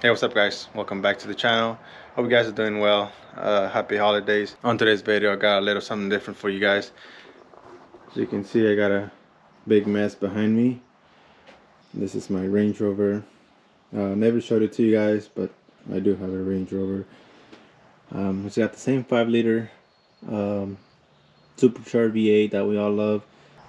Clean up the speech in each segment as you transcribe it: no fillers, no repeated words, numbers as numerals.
Hey, what's up guys? Welcome back to the channel. Hope you guys are doing well. Happy holidays. On today's video I got a little something different for you guys. As you can see, I got a big mess behind me. This is my Range Rover. Never showed it to you guys, but I do have a Range Rover. It's got the same 5-liter supercharged V8 that we all love.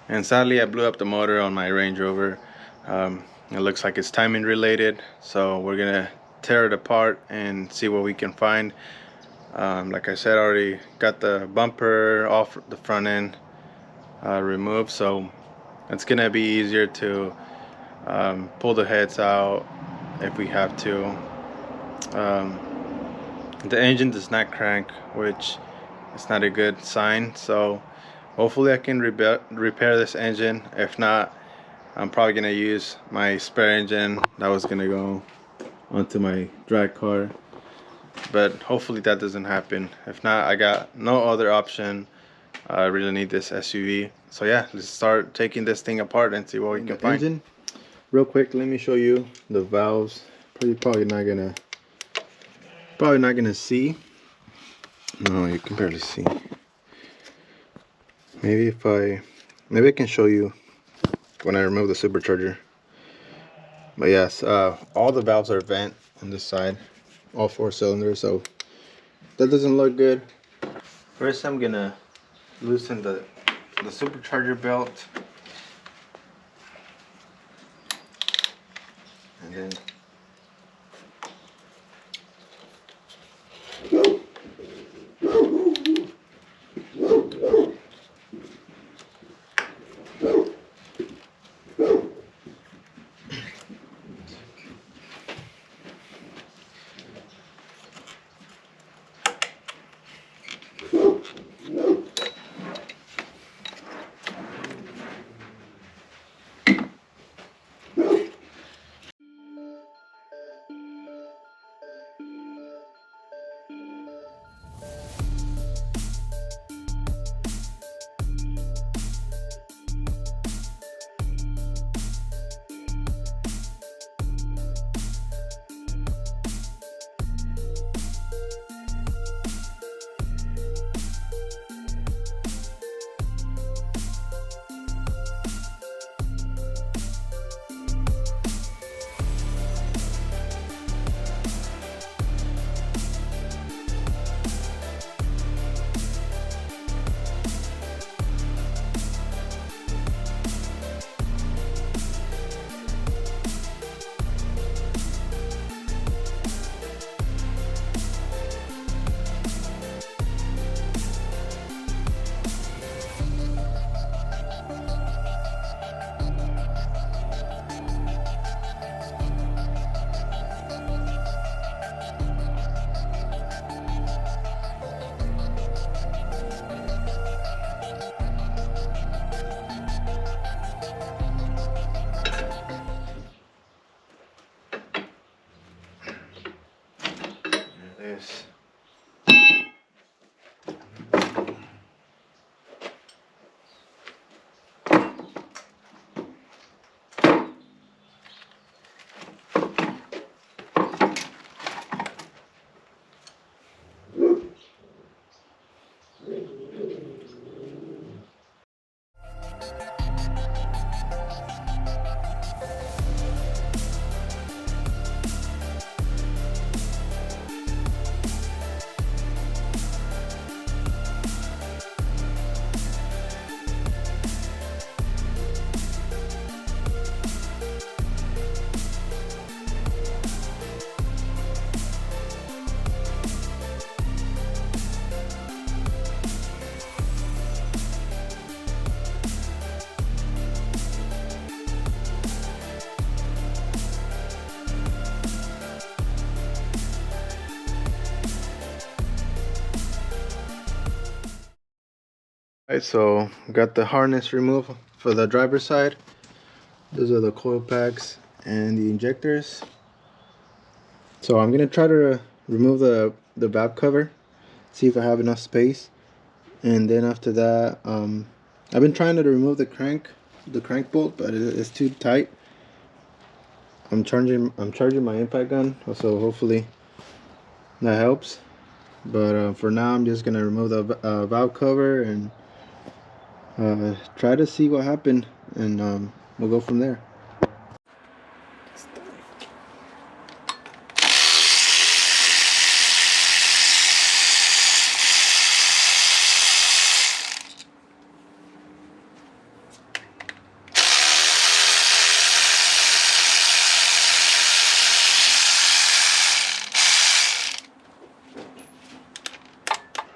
And sadly I blew up the motor on my Range Rover. It looks like it's timing related, so we're gonna tear it apart and see what we can find. Like I said, I already got the bumper off the front end removed, so it's gonna be easier to pull the heads out if we have to. The engine does not crank, which is not a good sign, so hopefully I can repair this engine. If not, I'm probably gonna use my spare engine that was gonna go onto my drag car, but hopefully that doesn't happen. If not, I got no other option. I really need this SUV. So yeah, let's start taking this thing apart and see what we can find. Engine, real quick, let me show you the valves. Probably not gonna see. No, you can barely see. Maybe I can show you when I remove the supercharger. But yes, all the valves are vent on this side, all 4 cylinders, so that doesn't look good. First I'm gonna loosen the supercharger belt, and then this. Alright, so got the harness removed for the driver's side. Those are the coil packs and the injectors. So I'm gonna try to remove the valve cover, see if I have enough space, and then after that, I've been trying to remove the crank bolt, but it's too tight. I'm charging my impact gun, so hopefully that helps. But for now, I'm just gonna remove the valve cover and try to see what happened, and we'll go from there.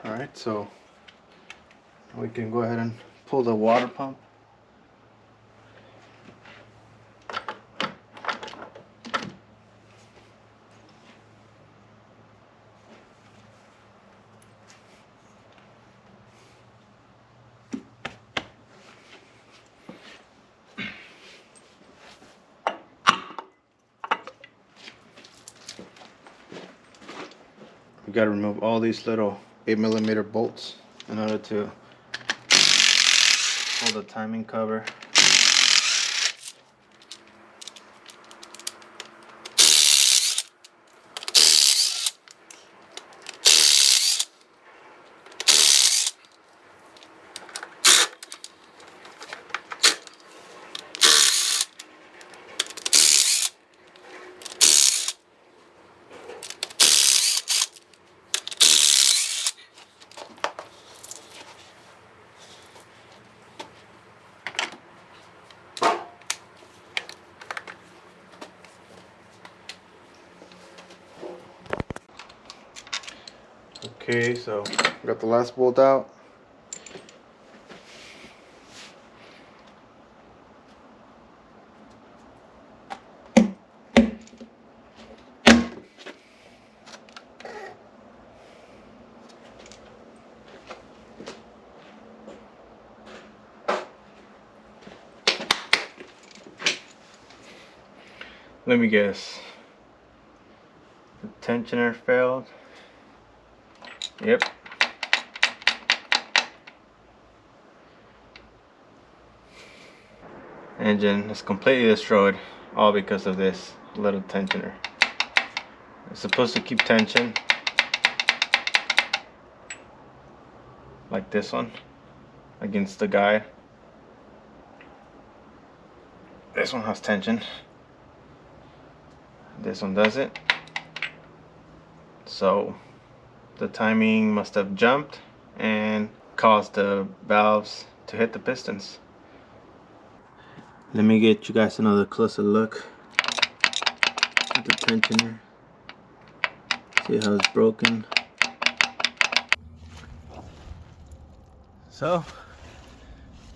Alright, so we can go ahead and pull the water pump. We got to remove all these little 8mm bolts in order to pull the timing cover. Okay, so got the last bolt out. Let me guess. The tensioner failed. Yep. Engine is completely destroyed, all because of this little tensioner. It's supposed to keep tension, like this one, against the guide. This one has tension. This one doesn't. So the timing must have jumped and caused the valves to hit the pistons. Let me get you guys another closer look at the tensioner. See how it's broken. So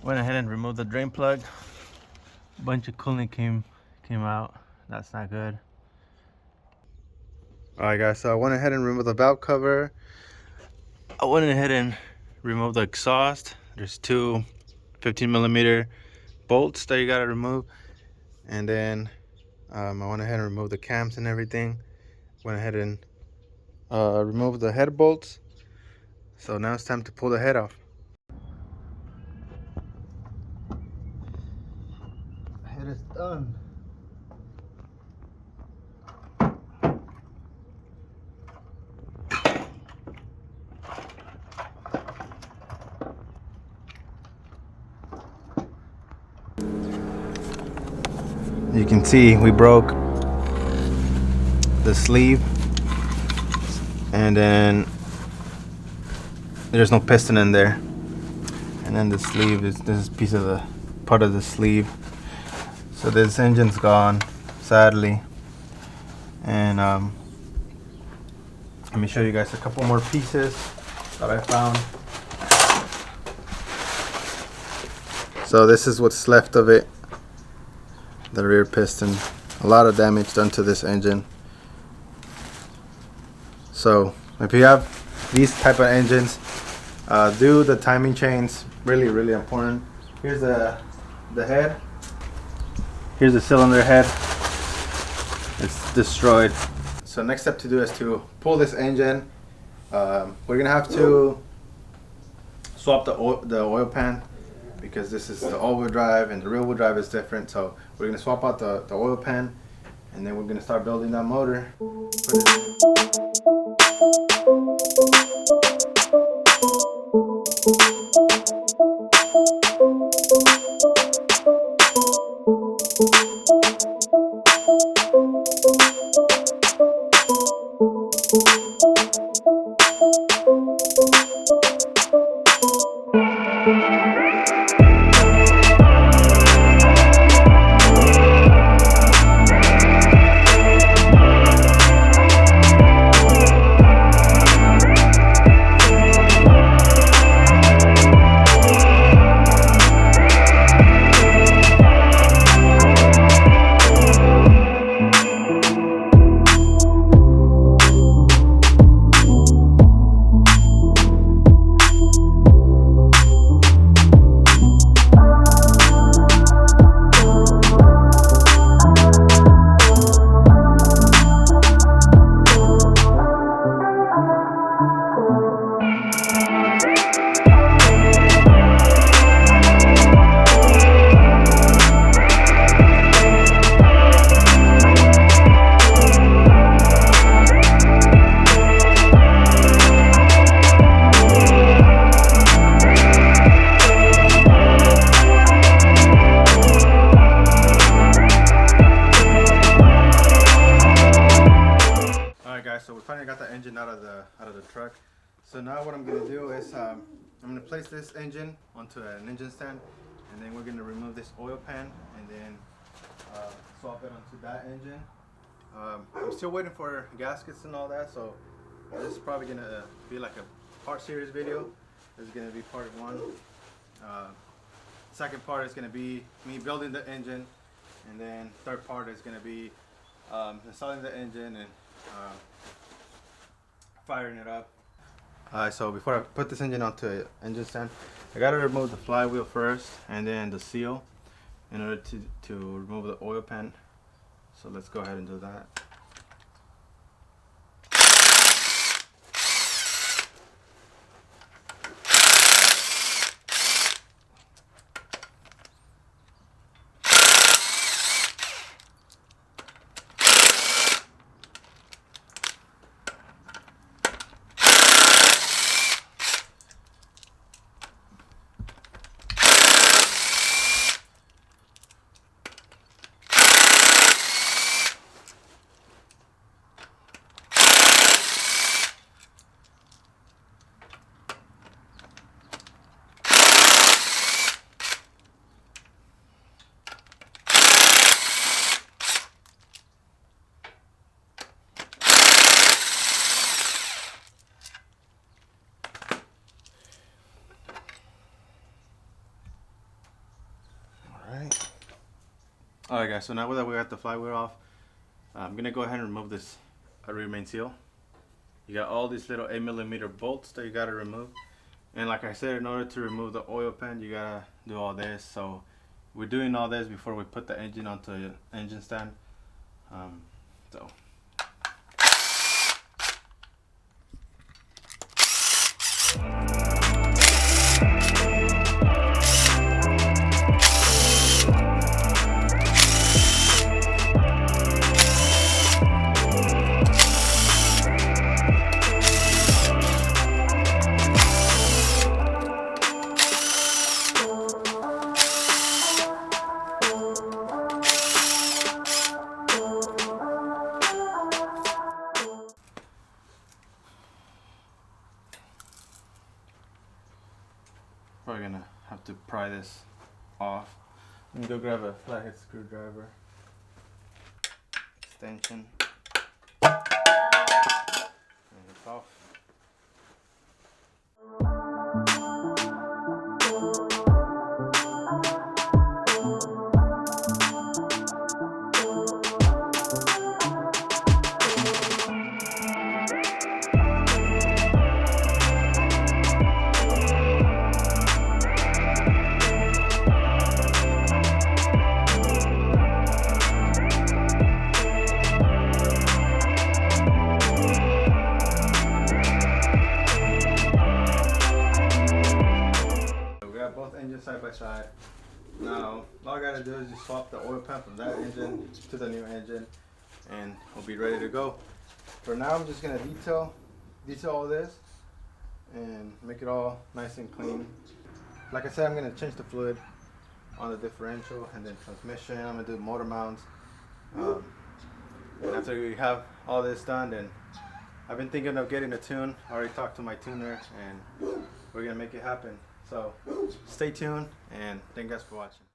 went ahead and removed the drain plug. A bunch of coolant came out. That's not good. Alright guys, so I went ahead and removed the valve cover. I went ahead and removed the exhaust. There's two 15mm bolts that you gotta remove. And then I went ahead and removed the cams and everything. Went ahead and removed the head bolts. So now it's time to pull the head off. Head is done. You can see we broke the sleeve, and then there's no piston in there, and then the sleeve is this piece of the part of the sleeve. So this engine's gone, sadly. And let me show you guys a couple more pieces that I found. So this is what's left of it. The rear piston. A lot of damage done to this engine. So if you have these type of engines, do the timing chains. Really important. Here's the head. Here's the cylinder head. It's destroyed. So next step to do is to pull this engine. We're gonna have to swap the oil pan, because this is the all-wheel drive and the rear-wheel drive is different. So we're gonna swap out the oil pan, and then we're gonna start building that motor. So we finally got the engine out of the truck. So now what I'm gonna do is I'm gonna place this engine onto an engine stand, and then we're gonna remove this oil pan and then swap it onto that engine. I'm still waiting for gaskets and all that, so this is probably gonna be like a part series video. This is gonna be part one. Second part is gonna be me building the engine, and then third part is gonna be installing the engine and firing it up. So before I put this engine onto an engine stand, I gotta remove the flywheel first and then the seal in order to remove the oil pan. So let's go ahead and do that. Alright guys, so now that we got the flywheel off, I'm gonna go ahead and remove this remain seal. You got all these little 8mm bolts that you gotta remove, and like I said, in order to remove the oil pan, you gotta do all this. So we're doing all this before we put the engine onto the engine stand. So probably gonna have to pry this off. Let me go grab a flathead screwdriver, extension, and it's off. Side by side. Now all I gotta do is just swap the oil pan from that engine to the new engine, and we'll be ready to go. For now, I'm just gonna detail all this and make it all nice and clean. Like I said, I'm gonna change the fluid on the differential and then transmission. I'm gonna do motor mounts. And after we have all this done, then I've been thinking of getting a tune. I already talked to my tuner and we're gonna make it happen. So stay tuned and thank you guys for watching.